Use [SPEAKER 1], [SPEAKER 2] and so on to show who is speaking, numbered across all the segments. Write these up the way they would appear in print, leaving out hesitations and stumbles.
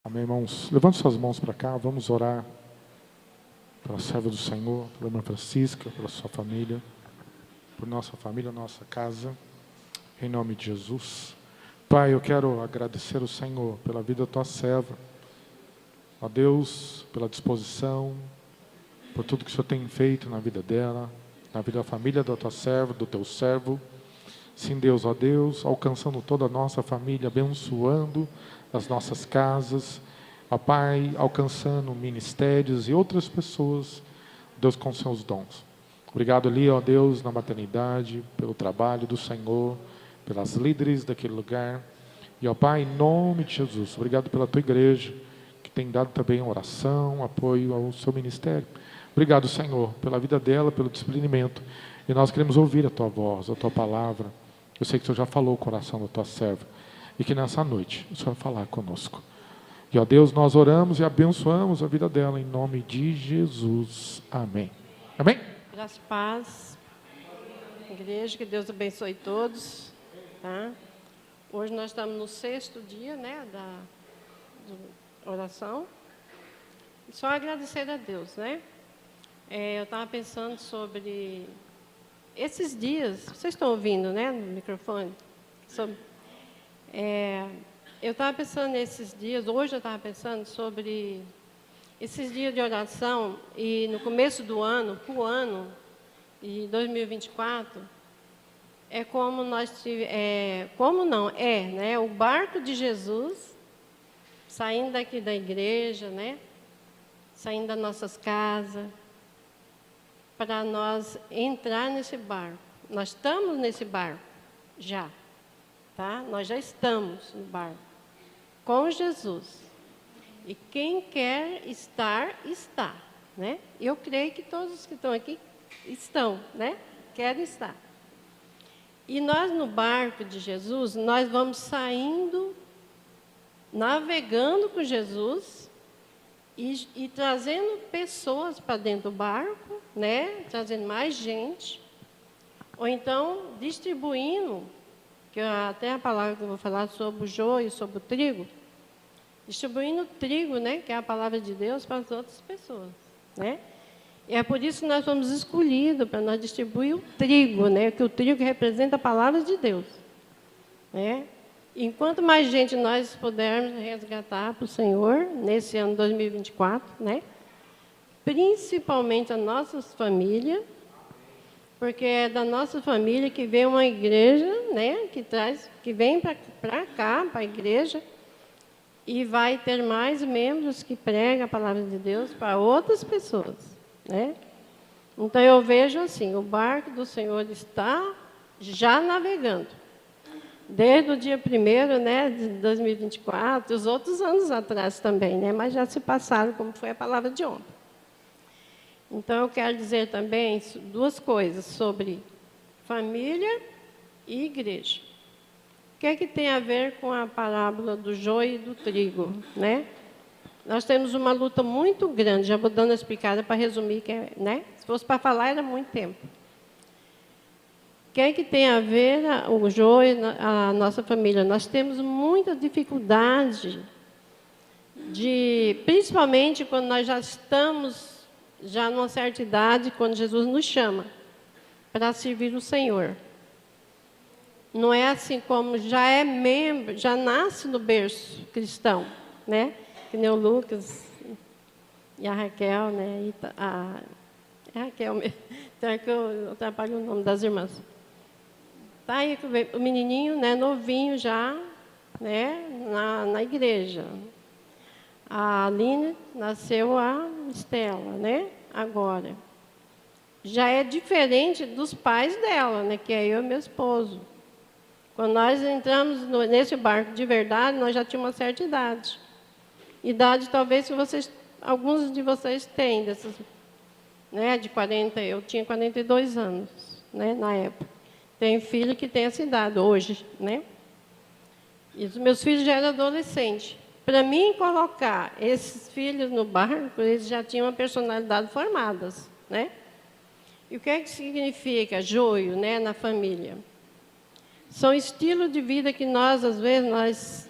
[SPEAKER 1] Amém, irmãos? Levante suas mãos para cá, vamos orar pela serva do Senhor, pela irmã Francisca, pela sua família, por nossa família, nossa casa, em nome de Jesus. Pai, eu quero agradecer ao Senhor pela vida da tua serva, ó Deus, pela disposição, por tudo que o Senhor tem feito na vida dela, na vida da família da tua serva, do teu servo. Sim, Deus, ó Deus, alcançando toda a nossa família, abençoando as nossas casas, ó Pai, alcançando ministérios e outras pessoas, Deus, com seus dons. Obrigado ali, ó Deus, na maternidade, pelo trabalho do Senhor, pelas líderes daquele lugar. E, ó Pai, em nome de Jesus, obrigado pela tua igreja, que tem dado também oração, apoio ao seu ministério. Obrigado, Senhor, pela vida dela, pelo discernimento. E nós queremos ouvir a tua voz, a tua palavra. Eu sei que o Senhor já falou o coração da tua serva. E que nessa noite o Senhor vai falar conosco. E, ó Deus, nós oramos e abençoamos a vida dela em nome de Jesus. Amém. Amém?
[SPEAKER 2] Graça e paz. Igreja, que Deus abençoe todos. Tá? Hoje nós estamos no 6º dia, né, da oração. E só agradecer a Deus, né? Eu estava pensando sobre esses dias. Vocês estão ouvindo, né, no microfone? Eu estava pensando nesses dias, hoje eu estava pensando sobre esses dias de oração e no começo do ano, o ano de 2024, é como nós né, o barco de Jesus saindo daqui da igreja, né, saindo das nossas casas, para nós entrar nesse barco. Nós estamos nesse barco já. Tá? Nós já estamos no barco com Jesus. E quem quer estar, está. Né? Eu creio que todos os que estão aqui estão, né? Querem estar. E nós no barco de Jesus, nós vamos saindo, navegando com Jesus e trazendo pessoas para dentro do barco, né? Trazendo mais gente. Ou então distribuindo, que até a palavra que eu vou falar sobre o joio, sobre o trigo, distribuindo o trigo, né, que é a palavra de Deus, para as outras pessoas, né? E é por isso que nós fomos escolhidos, para nós distribuir o trigo, né, que o trigo representa a palavra de Deus, né? Enquanto mais gente nós pudermos resgatar para o Senhor, nesse ano 2024, né, principalmente as nossas famílias, porque é da nossa família que vem uma igreja, né, que vem para cá, para a igreja, e vai ter mais membros que pregam a palavra de Deus para outras pessoas, né? Então eu vejo assim, o barco do Senhor está já navegando, desde o dia 1º, né, de 2024, os outros anos atrás também, né, mas já se passaram, como foi a palavra de ontem. Então, eu quero dizer também 2 coisas sobre família e igreja. O que é que tem a ver com a parábola do joio e do trigo, né? Nós temos uma luta muito grande, já vou dando a explicada para resumir, né? Se fosse para falar, era muito tempo. O que é que tem a ver o joio e a nossa família? Nós temos muita dificuldade, principalmente quando nós já estamos numa certa idade, quando Jesus nos chama para servir o Senhor. Não é assim como já é membro, já nasce no berço cristão, né? Que nem o Lucas e a Raquel, né? É a Raquel mesmo. Então é que eu atrapalho o nome das irmãs. Tá aí o menininho, né, novinho já, né, na igreja. A Aline nasceu a Estela, né? Agora. Já é diferente dos pais dela, né? Que é eu e meu esposo. Quando nós entramos nesse barco de verdade, nós já tínhamos uma certa idade. Idade talvez que alguns de vocês têm, dessas, né? De 40, eu tinha 42 anos, né? Na época. Tenho filho que tem essa idade hoje, né? E os meus filhos já eram adolescentes. Para mim colocar esses filhos no barco, eles já tinham uma personalidade formadas, né? E o que é que significa joio, né, na família? São estilos de vida que nós, às vezes,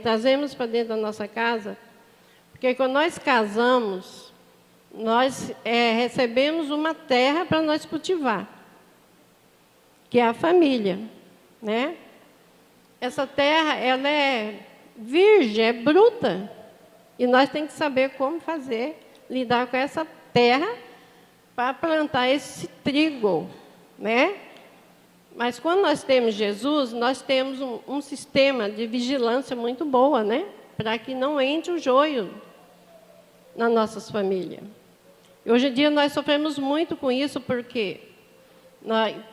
[SPEAKER 2] trazemos para dentro da nossa casa Porque quando nós casamos, nós recebemos uma terra para nós cultivar, que é a família, né? Essa terra, ela é virgem, é bruta, e nós temos que saber como fazer, lidar com essa terra para plantar esse trigo, né? Mas quando nós temos Jesus, nós temos um sistema de vigilância muito boa, né? Para que não entre o joio nas nossas famílias. E hoje em dia nós sofremos muito com isso, porque,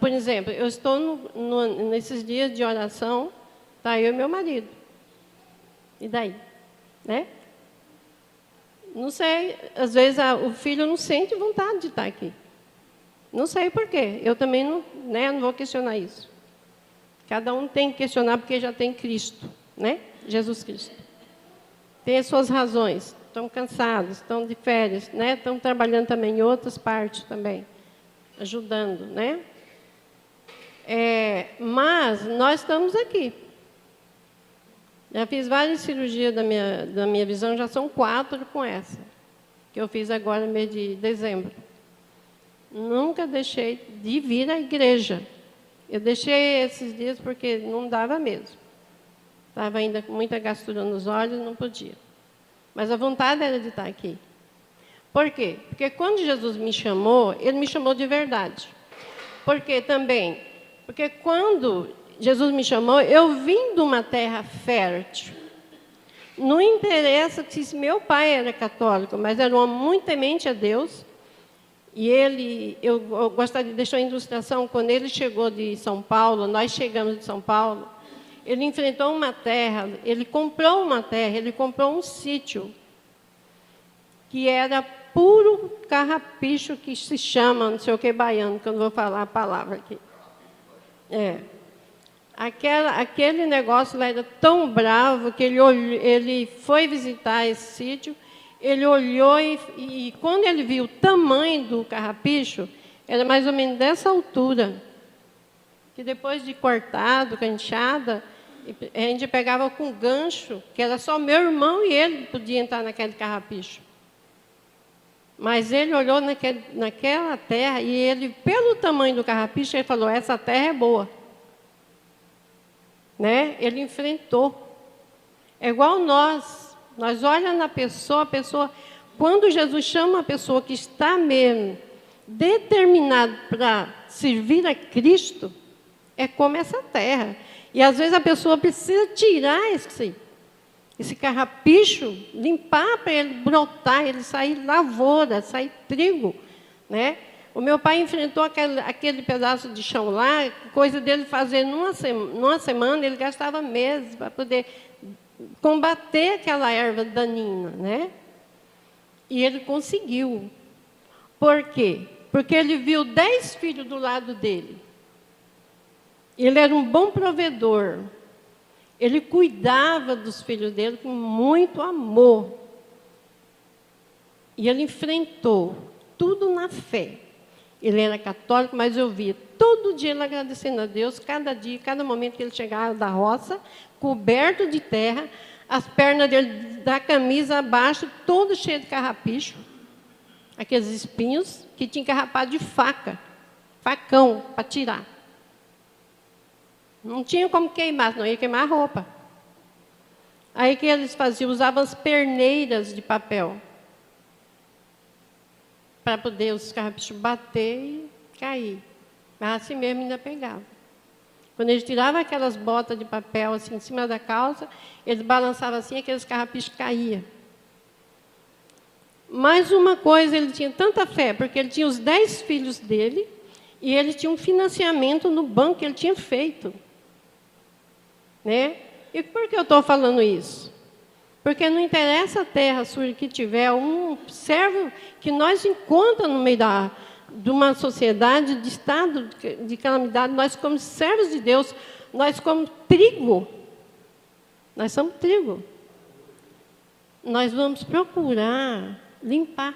[SPEAKER 2] por exemplo, eu estou nesses dias de oração, tá eu e meu marido. E daí? Né? Não sei, às vezes o filho não sente vontade de estar aqui. Não sei por quê. Eu também não vou questionar isso. Cada um tem que questionar porque já tem Cristo, né? Jesus Cristo. Tem as suas razões. Estão cansados, estão de férias, né? Estão trabalhando também em outras partes também, ajudando, né? Mas nós estamos aqui. Já fiz várias cirurgias da minha visão, já são 4 com essa, que eu fiz agora no mês de dezembro. Nunca deixei de vir à igreja. Eu deixei esses dias porque não dava mesmo. Estava ainda com muita gastura nos olhos, não podia. Mas a vontade era de estar aqui. Por quê? Porque quando Jesus me chamou, Ele me chamou de verdade. Por quê também? Porque quando Jesus me chamou, eu vim de uma terra fértil. Não interessa se meu pai era católico, mas era um homem muito temente a Deus. E eu gostaria de deixar uma ilustração, quando ele chegou de São Paulo, nós chegamos de São Paulo, ele enfrentou uma terra, ele comprou uma terra, ele comprou um sítio, que era puro carrapicho, que se chama, não sei o que, baiano, que eu não vou falar a palavra aqui. Aquele negócio lá era tão bravo que ele foi visitar esse sítio. Ele olhou e quando ele viu o tamanho do carrapicho, era mais ou menos dessa altura. Que depois de cortado, com a enxada, a gente pegava com gancho, que era só meu irmão e ele podia entrar naquele carrapicho. Mas ele olhou naquela terra e ele, pelo tamanho do carrapicho, ele falou, essa terra é boa. Né? Ele enfrentou. É igual nós olhamos na pessoa, a pessoa, quando Jesus chama a pessoa que está mesmo determinada para servir a Cristo, é como essa terra. E às vezes a pessoa precisa tirar esse carrapicho, limpar para ele brotar, ele sair lavoura, sair trigo, né? O meu pai enfrentou aquele pedaço de chão lá, coisa dele fazer numa semana, ele gastava meses para poder combater aquela erva daninha, né? E ele conseguiu. Por quê? Porque ele viu 10 filhos do lado dele. Ele era um bom provedor. Ele cuidava dos filhos dele com muito amor. E ele enfrentou tudo na fé. Ele era católico, mas eu via todo dia ele agradecendo a Deus, cada dia, cada momento que ele chegava da roça, coberto de terra, as pernas dele da camisa abaixo, todo cheio de carrapicho, aqueles espinhos que tinha carrapado de facão para tirar. Não tinha como queimar, senão ia queimar a roupa. Aí o que eles faziam? Usavam as perneiras de papel para poder os carrapichos bater e cair. Mas assim mesmo ainda pegava. Quando eles tiravam aquelas botas de papel assim em cima da calça, eles balançavam assim, aqueles carrapichos caíam. Mais uma coisa, ele tinha tanta fé, porque ele tinha os 10 filhos dele e ele tinha um financiamento no banco que ele tinha feito. Né? E por que eu estou falando isso? Porque não interessa a terra sua que tiver um servo que nós encontramos no meio de uma sociedade, de estado de calamidade, nós como servos de Deus, nós como trigo. Nós somos trigo. Nós vamos procurar limpar.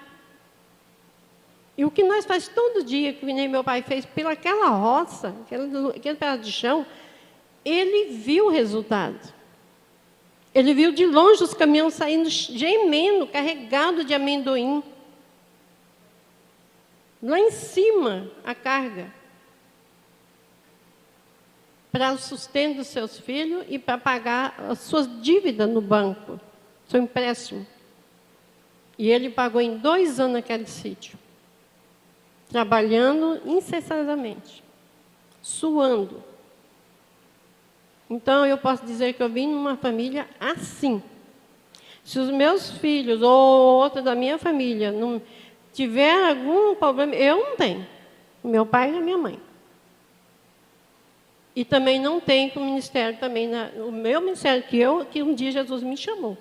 [SPEAKER 2] E o que nós fazemos todo dia, que nem meu pai fez pelaquela roça, aquele pedaço de chão, ele viu o resultado. Ele viu de longe os caminhões saindo gemendo, carregado de amendoim. Lá em cima, a carga. Para o sustento dos seus filhos e para pagar as suas dívidas no banco, seu empréstimo. E ele pagou em 2 anos aquele sítio, trabalhando incessantemente, suando. Então, eu posso dizer que eu vim numa família assim. Se os meus filhos ou outro da minha família não tiver algum problema, eu não tenho. Meu pai e a minha mãe. E também não tem com o ministério também, o meu ministério que um dia Jesus me chamou.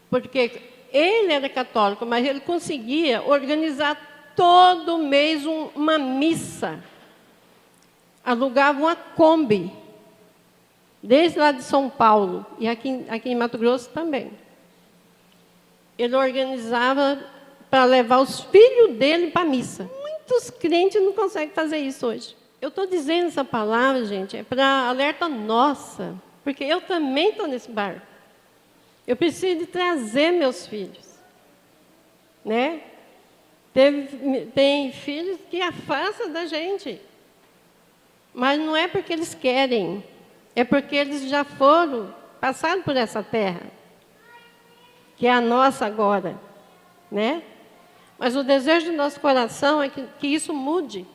[SPEAKER 2] Porque ele era católico, mas ele conseguia organizar todo mês uma missa. Alugava uma Kombi, desde lá de São Paulo, e aqui em Mato Grosso também. Ele organizava para levar os filhos dele para a missa. Muitos crentes não conseguem fazer isso hoje. Eu estou dizendo essa palavra, gente, é para alerta nossa, porque eu também estou nesse barco. Eu preciso de trazer meus filhos, né? Tem filhos que afastam da gente, mas não é porque eles querem, é porque eles já passaram por essa terra, que é a nossa agora, né? Mas o desejo do nosso coração é que isso mude.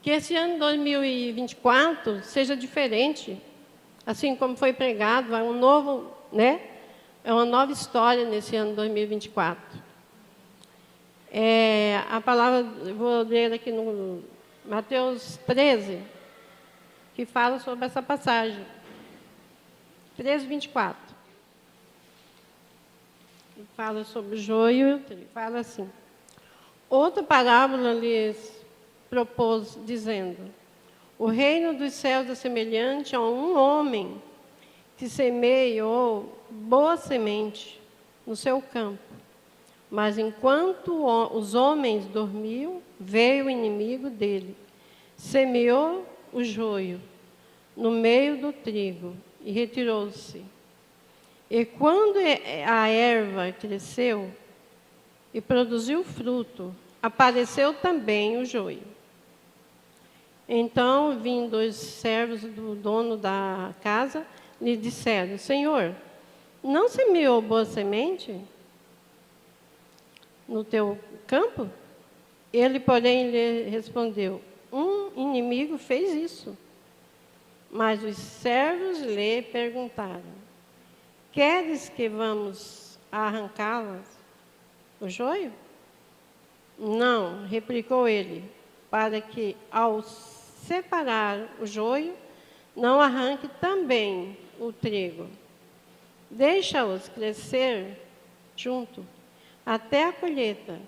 [SPEAKER 2] Que esse ano 2024 seja diferente, assim como foi pregado, é um novo, né? É uma nova história nesse ano 2024. A palavra, eu vou ler aqui no Mateus 13, que fala sobre essa passagem. 13, 24. Ele fala sobre o joio, ele fala assim. Outra parábola lhes propôs, dizendo: o reino dos céus é semelhante a um homem que semeou boa semente no seu campo. Mas enquanto os homens dormiam, veio o inimigo dele, semeou o joio no meio do trigo e retirou-se. E quando a erva cresceu e produziu fruto, apareceu também o joio. Então, vindo os servos do dono da casa, lhe disseram: Senhor, não semeou boa semente no teu campo? Ele, porém, lhe respondeu: um inimigo fez isso. Mas os servos lhe perguntaram: queres que vamos arrancá-las, o joio? Não, replicou ele, para que, ao separar o joio, não arranque também o trigo. Deixa-os crescer junto, até a colheita.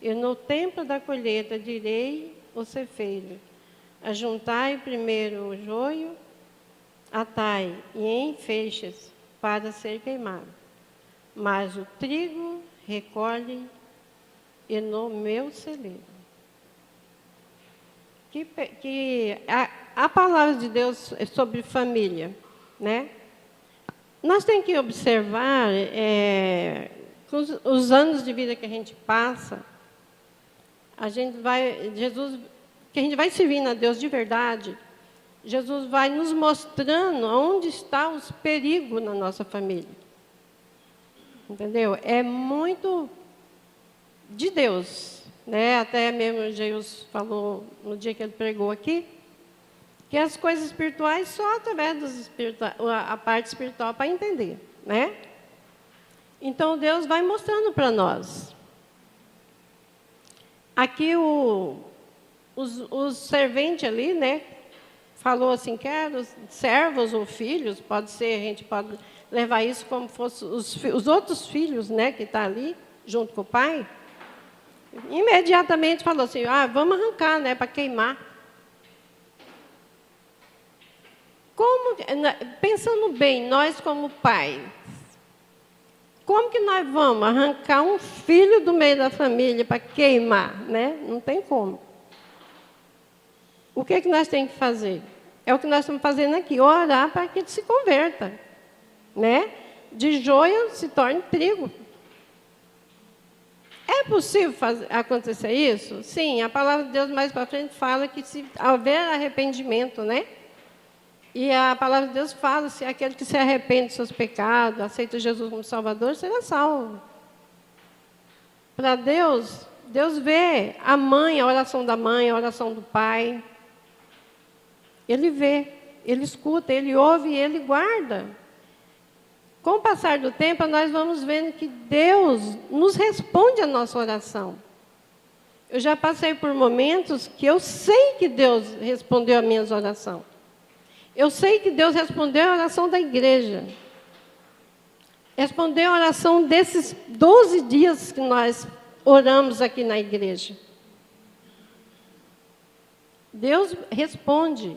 [SPEAKER 2] E no tempo da colheita direi ao cefeiro: ajuntai primeiro o joio, atai e em feixes para ser queimado. Mas o trigo recolhe e no meu celeiro. A palavra de Deus é sobre família, né? Nós temos que observar os anos de vida que a gente passa, que a gente vai servindo a Deus de verdade, Jesus vai nos mostrando onde estão os perigos na nossa família. Entendeu? É muito de Deus, né? Até mesmo Jesus falou no dia que ele pregou aqui, que as coisas espirituais só através a parte espiritual para entender, né? Então Deus vai mostrando para nós. Aqui os serventes ali, né? Falou assim, quero servos ou filhos, pode ser, a gente pode levar isso como fosse os outros filhos, né? Que estão ali, junto com o pai. Imediatamente falou assim, vamos arrancar, né? Para queimar. Pensando bem, nós como pais, como que nós vamos arrancar um filho do meio da família para queimar, né? Não tem como. O que nós temos que fazer? É o que nós estamos fazendo aqui, orar para que ele se converta, né? de joio se torne trigo. É possível acontecer isso? Sim, a palavra de Deus mais para frente fala que se houver arrependimento, né? E a palavra de Deus fala, se aquele que se arrepende dos seus pecados, aceita Jesus como Salvador, será salvo. Para Deus, Deus vê a mãe, a oração da mãe, a oração do pai. Ele vê, ele escuta, ele ouve e ele guarda. Com o passar do tempo, nós vamos vendo que Deus nos responde a nossa oração. Eu já passei por momentos que eu sei que Deus respondeu a minha oração. Eu sei que Deus respondeu a oração da igreja. Respondeu a oração desses 12 dias que nós oramos aqui na igreja. Deus responde.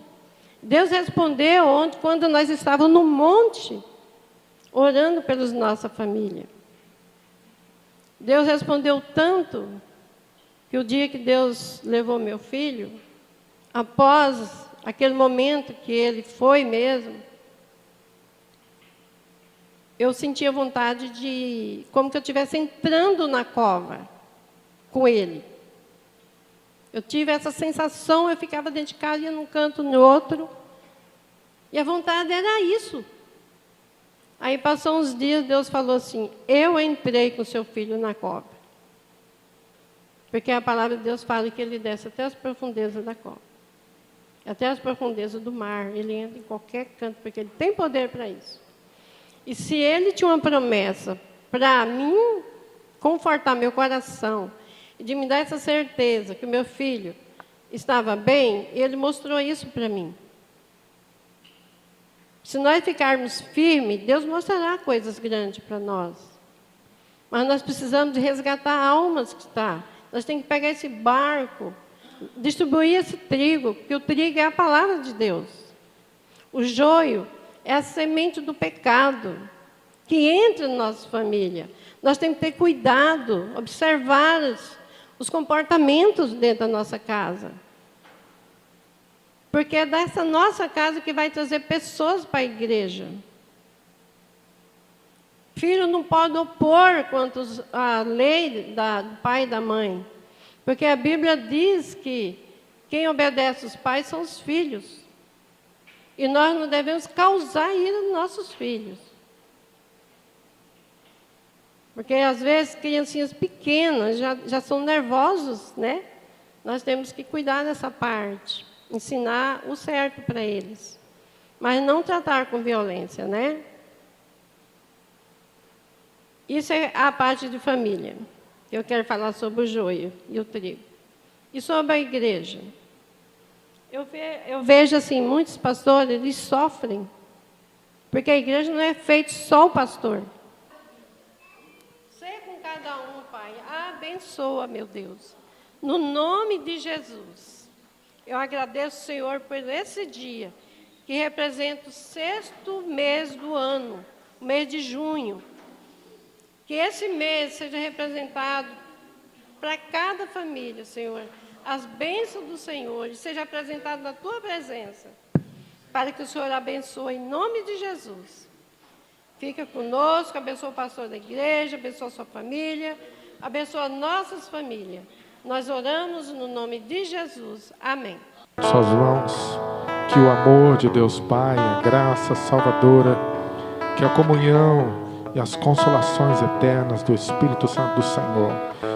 [SPEAKER 2] Deus respondeu quando nós estávamos no monte, orando pela nossa família. Deus respondeu tanto que o dia que Deus levou meu filho, após aquele momento que ele foi mesmo, eu sentia vontade de, como que eu estivesse entrando na cova com ele. Eu tive essa sensação, eu ficava dentro de casa, ia num canto, no outro, e a vontade era isso. Aí passou uns dias, Deus falou assim, eu entrei com seu filho na cova. Porque a palavra de Deus fala que ele desce até as profundezas da cova. Até as profundezas do mar. Ele entra em qualquer canto, porque ele tem poder para isso. E se ele tinha uma promessa para mim confortar meu coração, e de me dar essa certeza que o meu filho estava bem, ele mostrou isso para mim. Se nós ficarmos firmes, Deus mostrará coisas grandes para nós. Mas nós precisamos de resgatar almas que está. Nós temos que pegar esse barco, distribuir esse trigo, porque o trigo é a palavra de Deus. O joio é a semente do pecado que entra na nossa família. Nós temos que ter cuidado, observar os comportamentos dentro da nossa casa. Porque é dessa nossa casa que vai trazer pessoas para a igreja. Filho não pode opor contra a lei do pai e da mãe. Porque a Bíblia diz que quem obedece os pais são os filhos. E nós não devemos causar ira nos nossos filhos. Porque às vezes criancinhas pequenas já são nervosos, né? Nós temos que cuidar dessa parte. Ensinar o certo para eles. Mas não tratar com violência, né? Isso é a parte de família. Eu quero falar sobre o joio e o trigo. E sobre a igreja. Eu vejo assim, muitos pastores, eles sofrem. Porque a igreja não é feita só o pastor. Seja com cada um, Pai. Abençoa, meu Deus. No nome de Jesus. Eu agradeço, Senhor, por esse dia, que representa o 6º mês do ano, o mês de junho. Que esse mês seja representado para cada família, Senhor, as bênçãos do Senhor, e seja apresentado na Tua presença, para que o Senhor abençoe em nome de Jesus. Fica conosco, abençoa o pastor da igreja, abençoa a sua família, abençoa nossas famílias. Nós oramos no nome de Jesus. Amém.
[SPEAKER 1] Suas mãos, que o amor de Deus Pai, a graça salvadora, que a comunhão e as consolações eternas do Espírito Santo do Senhor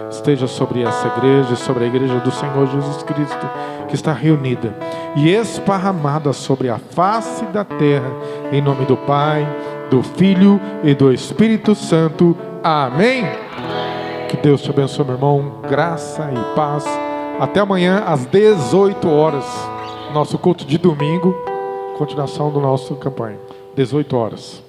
[SPEAKER 1] esteja sobre essa igreja, sobre a igreja do Senhor Jesus Cristo, que está reunida e esparramada sobre a face da terra, em nome do Pai, do Filho e do Espírito Santo. Amém. Que Deus te abençoe, meu irmão. Graça e paz. Até amanhã às 18 horas. Nosso culto de domingo. Continuação do nosso campanha. 18 horas.